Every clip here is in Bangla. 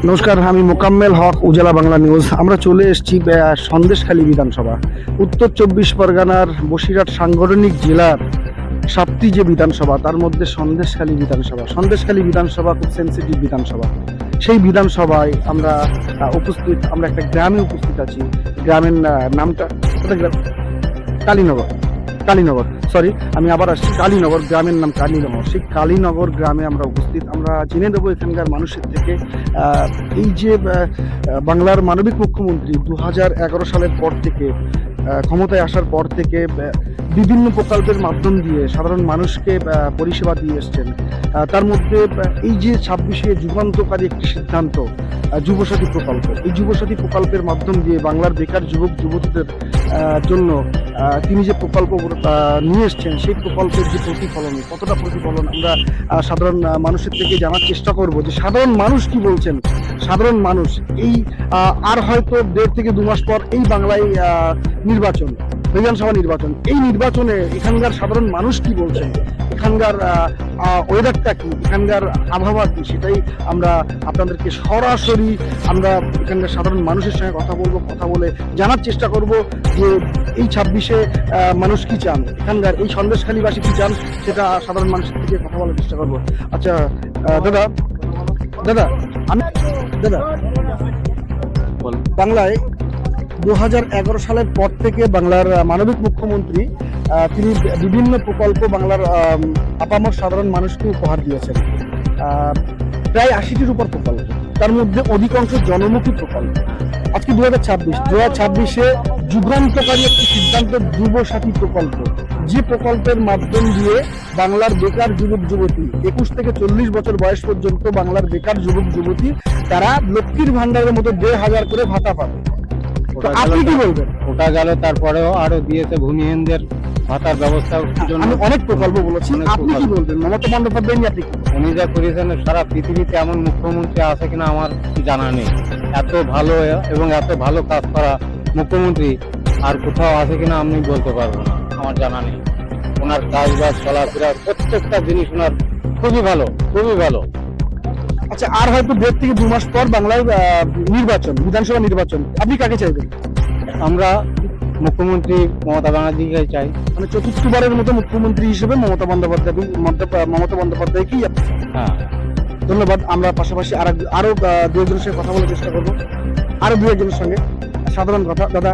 নমস্কার, আমি মোকাম্মেল হক, উজালা বাংলা নিউজ। আমরা চলে এসেছি সন্দেশখালী বিধানসভা, উত্তর 24 পরগনার বসিরহাট সাংগঠনিক জেলার 7টি যে বিধানসভা, তার মধ্যে সন্দেশখালী বিধানসভা খুব সেন্সিটিভ বিধানসভা। সেই বিধানসভায় আমরা উপস্থিত, আমরা একটা গ্রামে উপস্থিত আছি। গ্রামের নামটা কালীনগর, সরি আমি আবার আসছি, কালীনগর গ্রামের নাম কালীনগর। সেই কালীনগর গ্রামে আমরা উপস্থিত। আমরা জেনে দেবো এখানকার মানুষের থেকে এই যে বাংলার মানবিক মুখ্যমন্ত্রী 2011 সালের পর থেকে, ক্ষমতায় আসার পর থেকে বিভিন্ন প্রকল্পের মাধ্যম দিয়ে সাধারণ মানুষকে পরিষেবা দিয়ে এসছেন। তার মধ্যে এই যে 26-এ যুগান্তকারী একটি সিদ্ধান্ত, যুবসাথী প্রকল্প, এই যুবসাথী প্রকল্পের মাধ্যম দিয়ে বাংলার বেকার যুবক যুবতীদের জন্য তিনি যে প্রকল্প নিয়ে এসছেন, সেই প্রকল্পের যে প্রতিফলন, কতটা প্রতিফলন আমরা সাধারণ মানুষের থেকে জানার চেষ্টা করব যে সাধারণ মানুষ কি বলছেন। সাধারণ মানুষ এই আর হয়তো 1.5 থেকে 2 মাস পর এই বাংলায় নির্বাচন, বিধানসভা নির্বাচন। এই নির্বাচনে এখানকার সাধারণ মানুষ কি বলছেন, এখানকার ওয়েদারটা কি, এখানকার আবহাওয়া কি, সেটাই আমরা আপনাদেরকে সরাসরি আমরা এখানকার সাধারণ মানুষের সঙ্গে কথা বলে জানার চেষ্টা করব যে এই 26-এ মানুষ কি চান, এখানকার এই সন্দেশখালীবাসী কি চান, সেটা সাধারণ মানুষের থেকে কথা বলার চেষ্টা করব। আচ্ছা দাদা বাংলায় 2011 সালের পর থেকে বাংলার মানবিক মুখ্যমন্ত্রী তিনি বিভিন্ন প্রকল্প বাংলার আপামর সাধারণ মানুষকে উপহার দিয়েছেন। প্রায় 80-টির উপর প্রকল্প, তার মধ্যে অধিকাংশ জনমুখী প্রকল্প। আজকে 2026-এ যুগান্তকারী একটি সিদ্ধান্ত, যুবসাথী প্রকল্প, যে প্রকল্পের মাধ্যম দিয়ে বাংলার বেকার যুবক যুবতী 21 থেকে 40 বছর বয়স পর্যন্ত বাংলার বেকার যুবক যুবতী তারা লক্ষ্মীর ভান্ডারের মতো 1,500 করে ভাতা পাবে। আপনি কি বলবেন? ওটা গেল, তারপরেও আরো দিয়েছে ভূমিহীনদের ভাতার ব্যবস্থা। আমি অনেক প্রকল্প বলেছি, আপনি কি বলবেন? মমতা বন্দ্যোপাধ্যায় নিয়ে আপনি কি? উনি যা করেছেন, সারা পৃথিবীতে এমন মুখ্যমন্ত্রী আছে কিনা আমার জানা নেই। এত ভালো এবং এত ভালো কাজ করা মুখ্যমন্ত্রী আর কোথাও আছে কিনা আমি বলতে পারবো না, আমার জানা নেই। ওনার কাজ বাজ চলাফেরা প্রত্যেকটা জিনিস ওনার খুবই ভালো। আচ্ছা, আর হয়তো 1.5 থেকে 2 মাস পর বাংলায় নির্বাচন, বিধানসভা নির্বাচন, আপনি কাকে চাইবেন? আমরা মুখ্যমন্ত্রী মমতা ব্যানার্জিকে চাই। মানে 4র্থবারের মতো মুখ্যমন্ত্রী হিসেবে মমতা বন্দ্যোপাধ্যায়কেই। হ্যাঁ, ধন্যবাদ। আমরা পাশাপাশি আরো 2-একজনের সঙ্গে কথা বলার চেষ্টা করবো, আরো 2-একজনের সঙ্গে সাধারণ কথা। দাদা,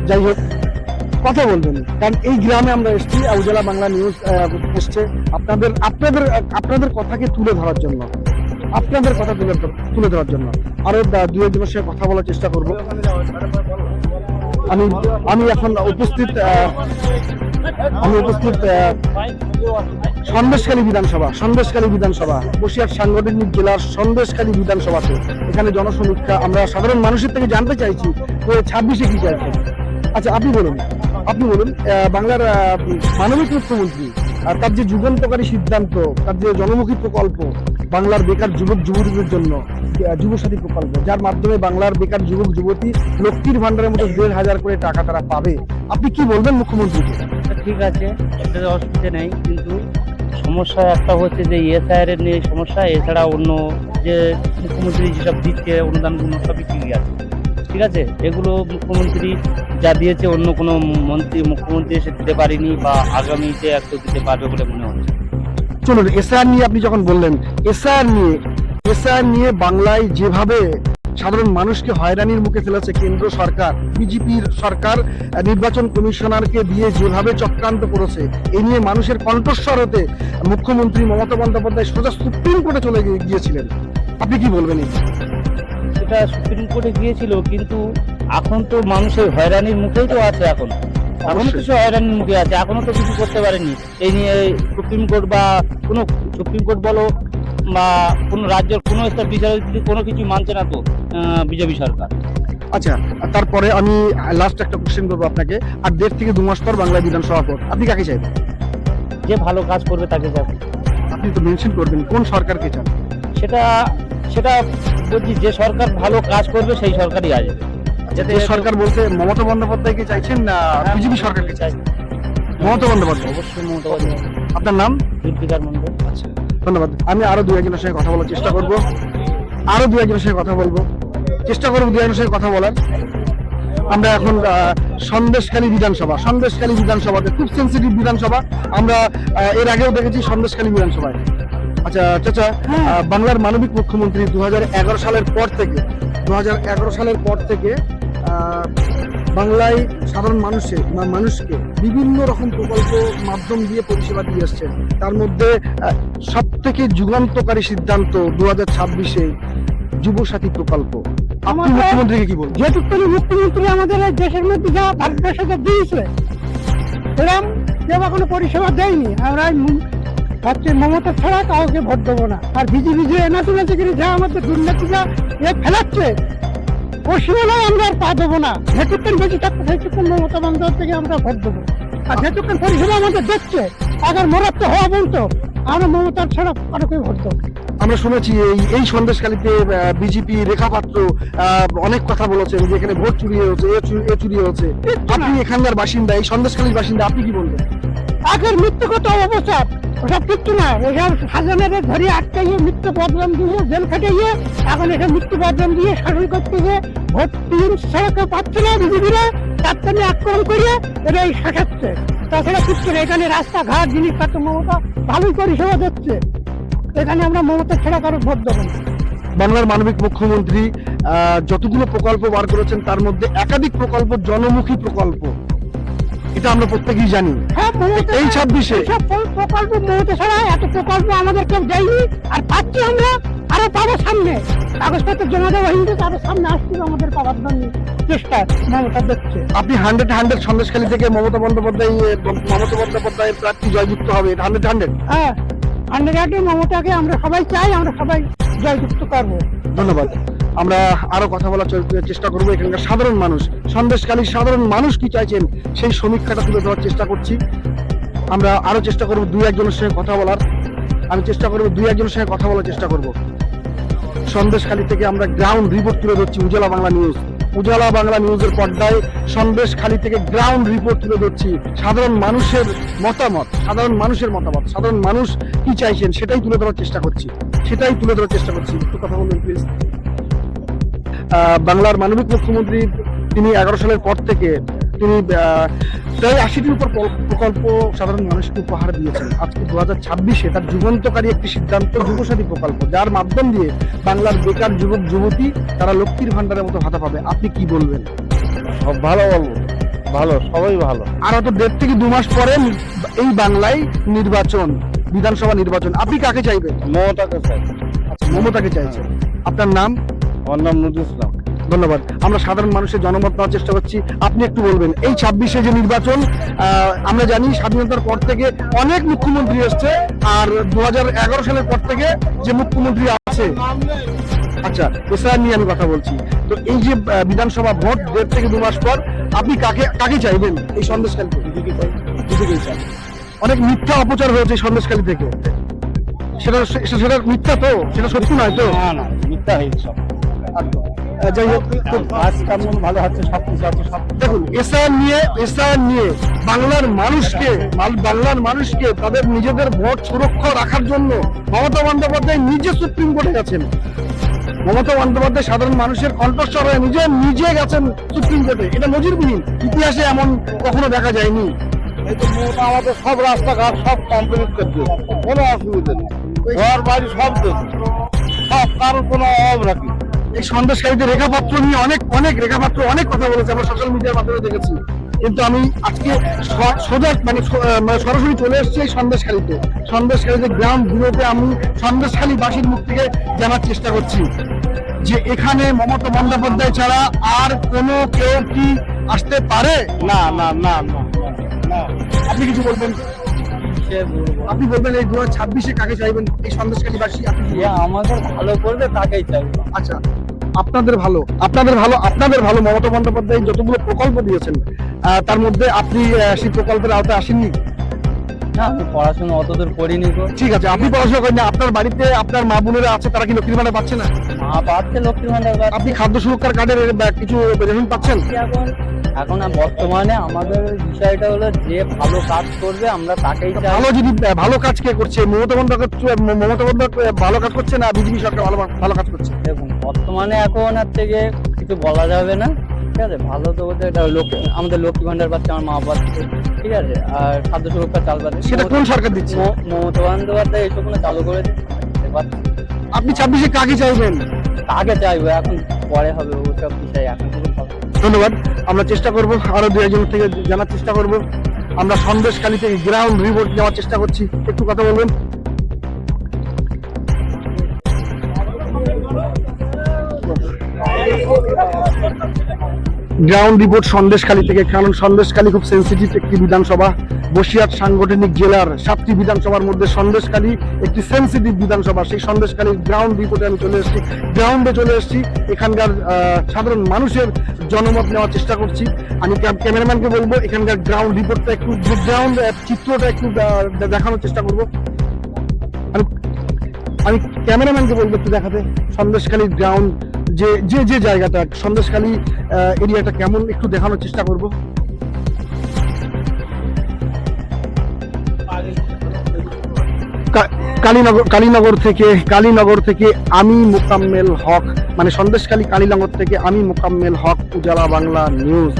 যাই হোক, কথা বলবেন, কারণ এই গ্রামে আমরা এসেছি, উজালা বাংলা নিউজ এসছে আপনাদের কথাকে তুলে ধরার জন্য, আপনাদের কথা তুলে ধরার জন্য। আরো 2-একজনের সঙ্গে কথা বলার চেষ্টা করব। আমি এখন উপস্থিত সন্দেশখালী বিধানসভা, বসিরহাট সাংগঠনিক জেলার সন্দেশখালী বিধানসভাতে। এখানে জনসমীক্ষা, আমরা সাধারণ মানুষের থেকে জানতে চাইছি 26-এ কি চাইছেন। আচ্ছা, আপনি বলুন বাংলার মানবিক মুখ্যমন্ত্রী তার যে যুগান্তকারী সিদ্ধান্ত, তার যে জনমুখী প্রকল্প বাংলার বেকার যুবক যুবতীদের জন্য, যুবসাথী প্রকল্প, যার মাধ্যমে বাংলার বেকার যুবক যুবতী লক্ষ্মীর ভান্ডারের মতো 1,500 করে টাকা তারা পাবে, আপনি কি বলবেন মুখ্যমন্ত্রীকে? ঠিক আছে, এটাতে অসুবিধা নেই, কিন্তু সমস্যা একটা হচ্ছে যে এসআইআর এর নিয়ে সমস্যা। এছাড়া অন্য যে মুখ্যমন্ত্রী যেসব দিচ্ছে অনুদানগুলো সবই ঠিকই আছে, ঠিক আছে। এগুলো মুখ্যমন্ত্রী যা দিয়েছে অন্য কোনো মুখ্যমন্ত্রী এসে দিতে পারেনি, বা আগামীতে একটু দিতে পারবে বলে মনে হচ্ছে। চলুন, এসআইআর নিয়ে আপনি যখন বললেন, এসআইআর নিয়ে বাংলায় যেভাবে সাধারণ মানুষকে হয়রানির মুখে ফেলেছে কেন্দ্র সরকার, বিজেপির সরকার নির্বাচন কমিশনারকে দিয়ে যেভাবে চক্রান্ত করেছে, এই নিয়ে মানুষের কণ্ঠস্বর হতে মুখ্যমন্ত্রী মমতা বন্দ্যোপাধ্যায় সোজা সুপ্রিম কোর্টে চলে গিয়েছিলেন। আপনি কি বলবেন? সেটা সুপ্রিম কোর্টে গিয়েছিল, কিন্তু এখন তো মানুষের হয়রানির মুখেই তো আছে। এখনো কিছু হয়রানির মুখে আছে, এখনো তো কিছু করতে পারেনি। এই নিয়ে সুপ্রিম কোর্ট বা কোনো সুপ্রিম কোর্ট বলো বা কোনো রাজ্যের কোনো স্তর বিচারপতি কোনো কিছু মানছে না তো বিজেপি সরকার। আচ্ছা, তারপরে আমি লাস্ট একটা কোশ্চেন করবো আপনাকে। আর 1.5 থেকে 2 মাস পর বাংলা বিধানসভা ভোট, আপনি কাকে চাইবেন? যে ভালো কাজ করবে তাকে চাইবে। আপনি তো মেনশন করবেন কোন সরকারকে চান। সেটা বলছি, যে সরকার ভালো কাজ করবে সেই সরকারই আসবে। যে সরকার বলতে মমতা বন্দ্যোপাধ্যায়কে চাইছেন না বিজেপি সরকারকে চাইছেন? মমতা বন্দ্যোপাধ্যায়। অবশ্যই মমতা বন্দ্যোপাধ্যায়। আপনার নাম? জুলফিকার মন্ডল। আচ্ছা, ধন্যবাদ। আমি আরো 2-একজনের সঙ্গে কথা বলার চেষ্টা করব। আরো দু একজনের সঙ্গে কথা বলবো, চেষ্টা করবো দু একজনের সঙ্গে কথা বলার। আমরা এখন সন্দেশখালী বিধানসভাতে খুব সেন্সিটিভ বিধানসভা, আমরা এর আগেও দেখেছি সন্দেশখালী বিধানসভায়। আচ্ছা চাচা, বাংলার মানবিক মুখ্যমন্ত্রী 2011 সালের পর থেকে বাংলায় সাধারণ মানুষকে বিভিন্ন রকম প্রকল্প মাধ্যম দিয়ে পরিষেবা দিয়ে আসছেন। তার মধ্যে সব থেকে যুগান্তকারী সিদ্ধান্ত 2026-এ যুবসাথী প্রকল্প। আপনি মুখ্যমন্ত্রীকে কি বলবেন? যেটুকু মুখ্যমন্ত্রী আমাদের এই দেশের মধ্যে যা ভারতবর্ষকে দিয়েছে, এরকম কেউ কোনো পরিষেবা দেয়নি। আমরা হচ্ছে মমতা ছাড়া কাউকে ভোট দেবো না। আর বিজেপি যে এনাসিনাসিগিরি যা আমাদের দুর্নীতিটা ফেলাচ্ছে, পশ্চিমবঙ্গে আমরা আর পা দেবো না। যেটুকুন বেঁচে থাকতে সেটুকুন মমতা বন্দ্যোপাধ্যায়কে আমরা ভোট দেবো। আর যেটুকুন পরিষেবা আমাদের দেখছে, আগে মরাত্ম হওয়া বলতো, আমরা মমতার ছাড়া কারোকে ভোট দেবো। আমরা শুনেছি এই সন্দেশখালীতে বিজেপি রেখা পাত্র অনেক কথা বলেছেন যে এখানে ভোট চুরি হয়েছে, এ চুরি হয়েছে। আপনি এখানকার বাসিন্দা, এই সন্দেশখালীর বাসিন্দা, আপনি কি বলবেন? আগের মৃত্যুগত অবচার ওসব কিচ্ছু না। ওসব সাজানের ধরে আটকাইয়ে মৃত্যু বদনাম দিয়ে জেল খাটিয়ে এখন এসব মৃত্যু বদনাম দিয়ে শাসন করতে গিয়ে ভোট ছাড়া কেউ পাচ্ছে না। বিজেপিরা তাৎক্ষণিক আক্রমণ করিয়ে এটা শাসাচ্ছে, তাছাড়া কিচ্ছু না। এখানে রাস্তাঘাট জিনিসপত্র মমতা ভালোই পরিষেবা দিচ্ছে। এখানে আমরা মমতা ছাড়া কারো ভোট দেবো না। বাংলার মানবিক মুখ্যমন্ত্রী যতগুলো প্রকল্প বার করেছেন তার মধ্যে একাধিক প্রকল্প জনমুখী প্রকল্প, এটা আমরা প্রত্যেকেই জানি। হ্যাঁ, এই 26-এ সব প্রকল্প মমতা ছাড়া এত প্রকল্প আমাদের কেউ দেয়নি, আর পাচ্ছি আমরা, আরো পাবো সামনে। কাগজপত্র জমা দেওয়া হয়নি, আরো সামনে আসছে আমাদের পাওয়ার জন্য চেষ্টা মমতা দেখছে। আপনি 100 সন্দেশখালী থেকে মমতা বন্দ্যোপাধ্যায়ের প্রার্থী জয়যুক্ত হবে, 100। হ্যাঁ, 100 মমতাকে আমরা সবাই চাই, আমরা সবাই জয়যুক্ত করবো। ধন্যবাদ। আমরা আরো কথা বলার চেষ্টা করবো। এখানকার সাধারণ মানুষ, সন্দেশখালীর সাধারণ মানুষ কি চাইছেন সেই সমীক্ষাটা তুলে ধরার চেষ্টা করছি। আমরা আরো চেষ্টা করবো দু একজনের সঙ্গে কথা বলার। চেষ্টা করব। সন্দেশখালী থেকে আমরা গ্রাউন্ড রিপোর্ট তুলে ধরছি উজালা বাংলা নিউজের পর্দায়। সন্দেশখালী থেকে গ্রাউন্ড রিপোর্ট তুলে ধরছি, সাধারণ মানুষের মতামত, সাধারণ মানুষ কি চাইছেন সেটাই তুলে ধরার চেষ্টা করছি। একটু কথা বলবেন প্লিজ। বাংলার মানবিক মুখ্যমন্ত্রী তিনি 11 সালের পর থেকে তিনি প্রায় 80-টির উপর প্রকল্প সাধারণ মানুষকে উপহার দিয়েছেন। আজকে 2026-এ তার যুগান্তকারী একটি সিদ্ধান্ত যুবসাথী প্রকল্প, যার মাধ্যম দিয়ে বাংলার বেকার যুবক যুবতী তারা লক্ষ্মীর ভান্ডারের মতো ভাতা পাবে। আপনি কি বলবেন? সব ভালো বলবো, ভালো, সবাই ভালো। আর হয়তো 1.5 থেকে 2 মাস পরে এই বাংলায় বিধানসভা নির্বাচন, আপনি কাকে চাইবেন? মমতাকে চাই। মমতাকে চাইছেন। আপনার নাম? আমার নাম নুরুল ইসলাম। ধন্যবাদ। আমরা সাধারণ মানুষের জনমত নেওয়ার চেষ্টা করছি। আপনি একটু বলবেন, এই 26-এ যে নির্বাচন, আমরা জানি স্বাধীনতার পর থেকে অনেক মুখ্যমন্ত্রী এসছে, আর 2011 সালের পর থেকে যে মুখ্যমন্ত্রী আছে, আচ্ছা এসআর নিয়ে আমি কথা বলছি। তো এই যে বিধানসভা ভোট 1.5 থেকে 2 মাস পর, আপনি কাকে চাইবেন এই সন্দেশখালীতে? দিদিকেই চাই। অনেক মিথ্যা অপচার হয়েছে সন্দেশখালী থেকে, সেটা মিথ্যা তো, সেটা সত্যি নয় তো? না, মিথ্যা হয়েছে সব। যাই হোক, কাজ কেমন ভালো হচ্ছে, সবকিছু আছে। সব দেখুন, এসআর নিয়ে বাংলার মানুষকে তাদের নিজেদের ভোট সুরক্ষা রাখার জন্য মমতা বন্দ্যোপাধ্যায় নিজে সুপ্রিম কোর্টে গেছেন। মমতা বন্দ্যোপাধ্যায় সাধারণ মানুষের কণ্ঠস্বর হয়ে নিজে গেছেন সুপ্রিম কোর্টে। এটা নজিরবিহীন, ইতিহাসে এমন কখনো দেখা যায়নি। এই তো মমতা আমাদের সব রাস্তাঘাট সব কমপ্লিট করে দিয়েছে, কোনো অসুবিধা নেই। ঘর বাড়ি সব দিয়েছে, সব কারোর কোনো অভাব রাখি। এই সন্দেশখালীতে রেখাপাত্র নিয়ে অনেক কথা বলেছে, আমরা সোশ্যাল মিডিয়ার মাধ্যমে দেখেছি। কিন্তু আমি আজকে সরাসরি চলে এসেছি এই সন্দেশখালীতে গ্রাম বিরোধে আমি সন্দেশখালীবাসীর মুখ থেকে জানার চেষ্টা করছি যে এখানে মমতা বন্দ্যোপাধ্যায় ছাড়া আর কোনো কেউ কি আসতে পারে? না। আপনি কিছু বলবেন? আপনি বলবেন এই 2026-এ কাকে চাইবেন এই সন্দেশখালীবাসী? আমাদের ভালো করবে তাকেই চাইবো। আচ্ছা, আপনাদের ভালো মমতা বন্দ্যোপাধ্যায় যতগুলো প্রকল্প দিয়েছেন, তার মধ্যে আপনি সেই প্রকল্পের আওতায় আসেননি? না, আমি পড়াশোনা অতদূর করিনি গো। ঠিক আছে, আপনি পড়াশোনা করেন না, আপনার বাড়িতে আপনার মা বোনেরা আছে, তারা কি লক্ষ্মীর ভান্ডার পাচ্ছে না? পাচ্ছে লক্ষ্মীর ভান্ডার আপনি খাদ্য সুরক্ষার কার্ডের কিছু রেশন পাচ্ছেন? এখন এখন বর্তমানে আমাদের বিষয়টা হলো যে ভালো কাজ করবে আমরা তাকেই চাই। ভালো যদি ভালো কাজ কে করছে? মমতা বন্দ্যোপাধ্যায় ভালো কাজ করছে না বিজেপি সরকার ভালো ভালো কাজ করছে? দেখুন বর্তমানে এখন আর থেকে কিছু বলা যাবে না, ঠিক আছে। ভালো তো বলতে এটা আমাদের লক্ষ্মী ভান্ডার পাচ্ছে, আমার মা পাচ্ছে, ঠিক আছে। আর খাদ্য সুরক্ষা চাল পাচ্ছে, সেটা কোন সরকার দিচ্ছে? মমতা বন্দ্যোপাধ্যায় এইসব চালু করে দিচ্ছে। এবার আপনি 26-এ কাকে চাইবেন? তাকে চাইবো, এখন পরে হবে ওসব বিষয়, এখন কিছু হবে না। ধন্যবাদ। আমরা চেষ্টা করব আরো দু একজন থেকে জানার চেষ্টা করব। আমরা সন্দেশখালী থেকে গ্রাউন্ড রিপোর্ট নেওয়ার চেষ্টা করছি। একটু কথা বলবেন। গ্রাউন্ড রিপোর্ট সন্দেশখালী থেকে, কারণ সন্দেশখালী খুব সেন্সিটিভ একটি বিধানসভা। বসিরহাট সাংগঠনিক জেলার 7টি বিধানসভার মধ্যে সন্দেশখালী একটি সেন্সিটিভ বিধানসভা। সেই সন্দেশখালীর গ্রাউন্ড রিপোর্টে আমি চলে এসেছি, গ্রাউন্ডে চলে এসেছি। এখানকার সাধারণ মানুষের জনমত নেওয়ার চেষ্টা করছি। আমি ক্যামেরাম্যানকে বলবো এখানকার গ্রাউন্ড রিপোর্টটা একটু, গ্রাউন্ড চিত্রটা একটু দেখানোর চেষ্টা করবো। আমি ক্যামেরাম্যানকে বলবো একটু দেখাতে সন্দেশখালীর গ্রাউন্ড, যে যে যে জায়গাটা সন্দেশখালী এরিয়াটা কেমন একটু দেখানোর চেষ্টা করব। কালীনগর থেকে আমি মোকাম্মেল হক, মানে সন্দেশখালী কালীনগর থেকে আমি মোকাম্মেল হক, উজালা বাংলা নিউজ।